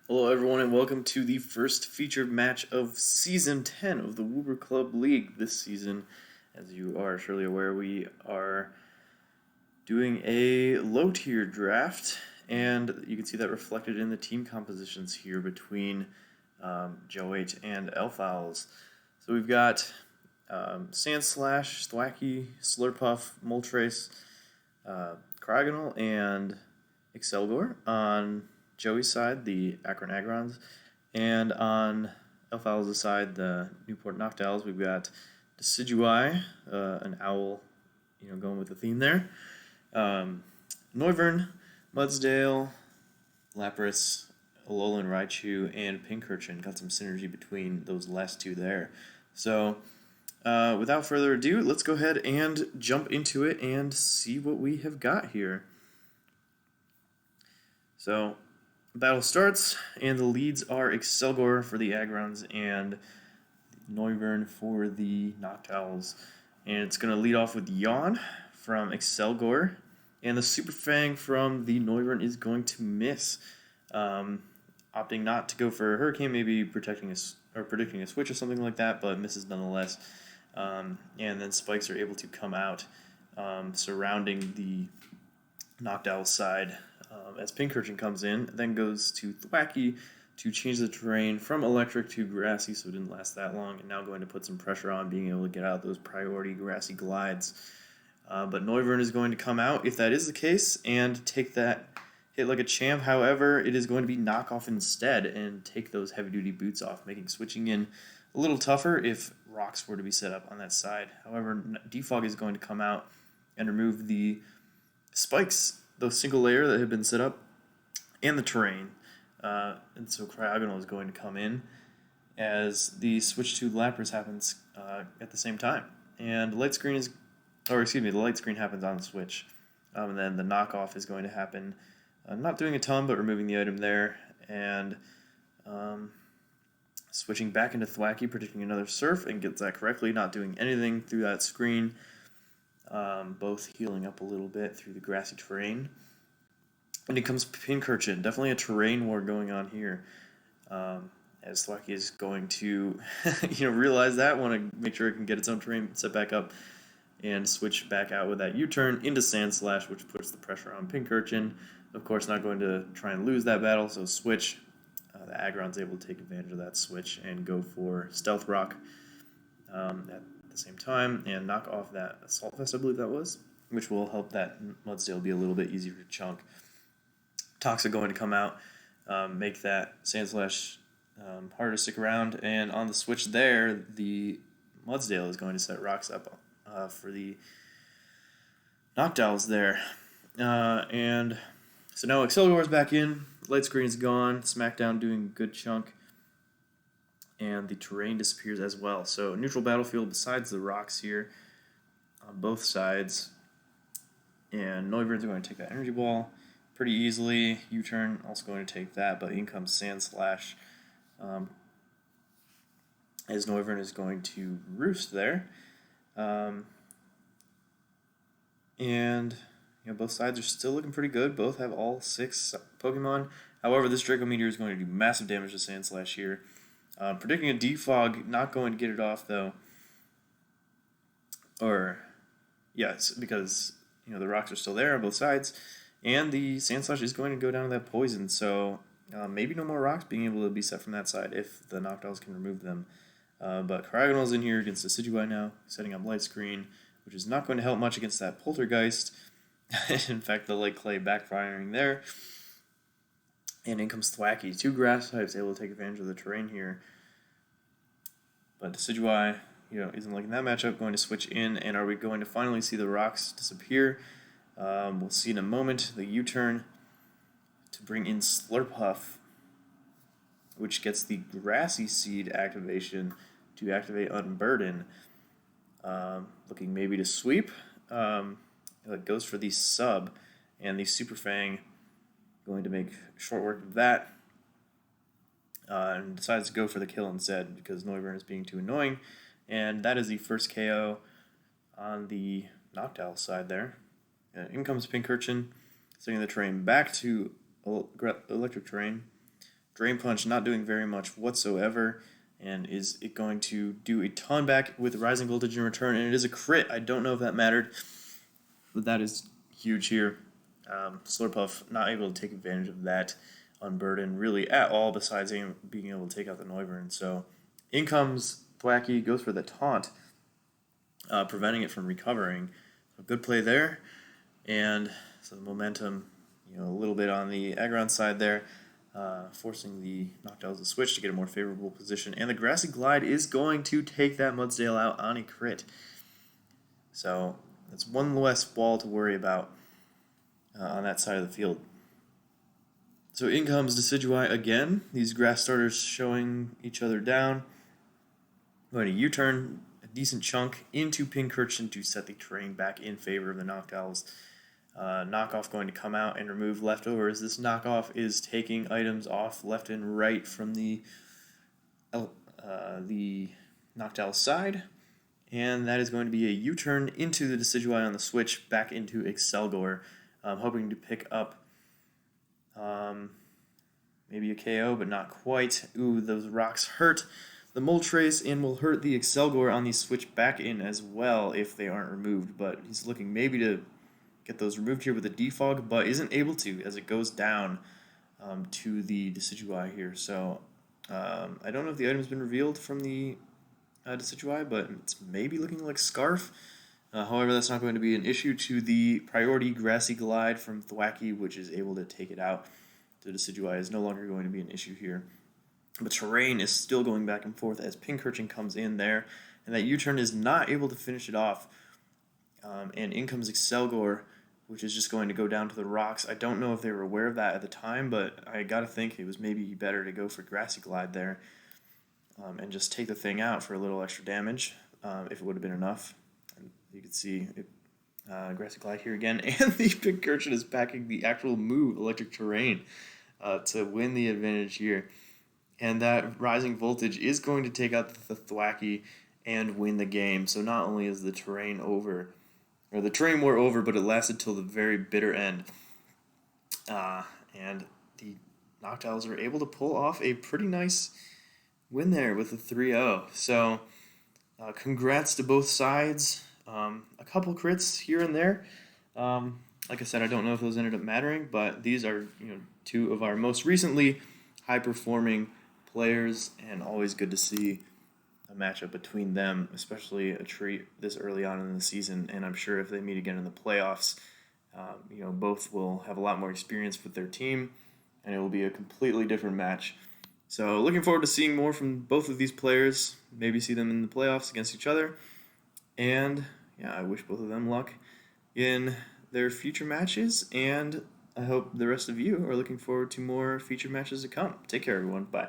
Hello, everyone, and welcome to the first featured match of Season 10 of the Woober Club League this season. As you are surely aware, we are doing a low-tier draft, and you can see that reflected in the team compositions here between Joe H and Elfowls. So we've got Sandslash, Thwacky, Slurpuff, Moltres, Cryogonal, and Excelgor on Joey's side, the Akron Aggrons, and on Elfowls' side, the Newport Noctowls, we've got Decidui, an owl, going with the theme there. Noivern, Mudsdale, Lapras, Alolan Raichu, and Pincurchin. Got some synergy between those last two there. So, without further ado, let's go ahead and jump into it and see what we have got here. So, battle starts, and the leads are Excelgor for the Aggrons and Noivern for the Noctowls. And it's going to lead off with Yawn from Excelgor, and the Super Fang from the Noivern is going to miss, opting not to go for a Hurricane, maybe predicting a switch or something like that, but misses nonetheless. And then Spikes are able to come out, surrounding the Noctowl side. As Pincurchin comes in, then goes to Thwacky to change the terrain from electric to grassy, so it didn't last that long, and now going to put some pressure on being able to get out those priority grassy glides. But Noivern is going to come out, if that is the case, and take that hit like a champ. However, it is going to be knockoff instead and take those heavy-duty boots off, making switching in a little tougher if rocks were to be set up on that side. However, Defog is going to come out and remove the spikes, the single layer that had been set up, and the terrain. And so Cryogonal is going to come in as the switch to Lapras happens at the same time. And the light screen happens on the switch. And then the knockoff is going to happen, not doing a ton, but removing the item there. And switching back into Thwacky, predicting another Surf, and gets that correctly, not doing anything through that screen. Both healing up a little bit through the grassy terrain. And it comes Pincurchin. Definitely a terrain war going on here. As Thwacky is going to realize that, want to make sure it can get its own terrain set back up, and switch back out with that U-turn into Sandslash, which puts the pressure on Pincurchin. Of course, not going to try and lose that battle, so switch. The Aggron's able to take advantage of that switch and go for Stealth Rock at the same time and knock off that Assault Vest, I believe that was, which will help that Mudsdale be a little bit easier to chunk. Toxic going to come out, make that Sandslash harder to stick around, and on the switch there, the Mudsdale is going to set rocks up for the Noctowls there. And so now Excelgor is back in, light screen is gone, Smackdown doing a good chunk, and the terrain disappears as well. So neutral battlefield besides the rocks here on both sides, and Noivern's going to take that energy ball pretty easily. U-turn also going to take that, but in comes Sandslash, as Noivern is going to roost there. And both sides are still looking pretty good. Both have all 6 Pokemon. However, this Draco Meteor is going to do massive damage to Sandslash here. Predicting a Defog, not going to get it off though. Or, yes, because the rocks are still there on both sides, and the Sandslash is going to go down to that poison. So maybe no more rocks being able to be set from that side if the Noctowls can remove them. But Cryogonal's in here against Decidui now, setting up light screen, which is not going to help much against that Poltergeist. In fact, the light clay backfiring there. And in comes Thwacky. 2 grass types able to take advantage of the terrain here. But Decidui, isn't liking that matchup. Going to switch in, and are we going to finally see the rocks disappear? We'll see in a moment. The U-turn to bring in Slurpuff, which gets the Grassy Seed activation to activate Unburden. Looking maybe to sweep. It goes for the sub, and the Super Fang going to make short work of that, and decides to go for the kill instead because Noivern is being too annoying, and that is the first KO on the Noctowl side there. In comes Pincurchin, sending the terrain back to electric terrain. Drain Punch not doing very much whatsoever. And is it going to do a ton back with Rising Voltage in return? And it is a crit. I don't know if that mattered, but that is huge here. Slurpuff not able to take advantage of that unburden really at all, besides being able to take out the Noivern. So in comes Thwacky, goes for the taunt, preventing it from recovering. A good play there, and so the momentum, a little bit on the Aggrons side there, forcing the Noctowls to switch to get a more favorable position. And the Grassy Glide is going to take that Mudsdale out on a crit. So that's one less wall to worry about on that side of the field. So in comes Decidueye again. These grass starters showing each other down. Going to U-turn a decent chunk into Pincurchin to set the terrain back in favor of the Noctowls. Knockoff going to come out and remove leftovers. This knockoff is taking items off left and right from the Noctowl side. And that is going to be a U-turn into the Decidueye on the switch back into Excelgor. Hoping to pick up maybe a KO, but not quite. Ooh, those rocks hurt the Moltres and will hurt the Excelgor on the switch back in as well if they aren't removed. But he's looking maybe to get those removed here with a defog, but isn't able to as it goes down to the Decidueye here. So I don't know if the item's been revealed from the Decidueye, but it's maybe looking like Scarf. However, that's not going to be an issue to the priority Grassy Glide from Thwacky, which is able to take it out. The Decidueye is no longer going to be an issue here. But terrain is still going back and forth as Pincurchin comes in there, and that U-turn is not able to finish it off. And in comes Excelgor, which is just going to go down to the rocks. I don't know if they were aware of that at the time, but I got to think it was maybe better to go for Grassy Glide there and just take the thing out for a little extra damage if it would have been enough. And you can see Grassy Glide here again, and the Pincurchin is packing the actual move, Electric Terrain, to win the advantage here. And that Rising Voltage is going to take out the Thwacky and win the game. So not only is the terrain over, or the terrain war over, but it lasted till the very bitter end. And the Noctowls are able to pull off a pretty nice win there with a 3-0. So congrats to both sides. A couple crits here and there. Like I said, I don't know if those ended up mattering, but these are two of our most recently high-performing players, and always good to see a matchup between them, especially a treat this early on in the season. And I'm sure if they meet again in the playoffs, both will have a lot more experience with their team, and it will be a completely different match. So looking forward to seeing more from both of these players, maybe see them in the playoffs against each other. And yeah, I wish both of them luck in their future matches, and I hope the rest of you are looking forward to more future matches to come. Take care, everyone. Bye.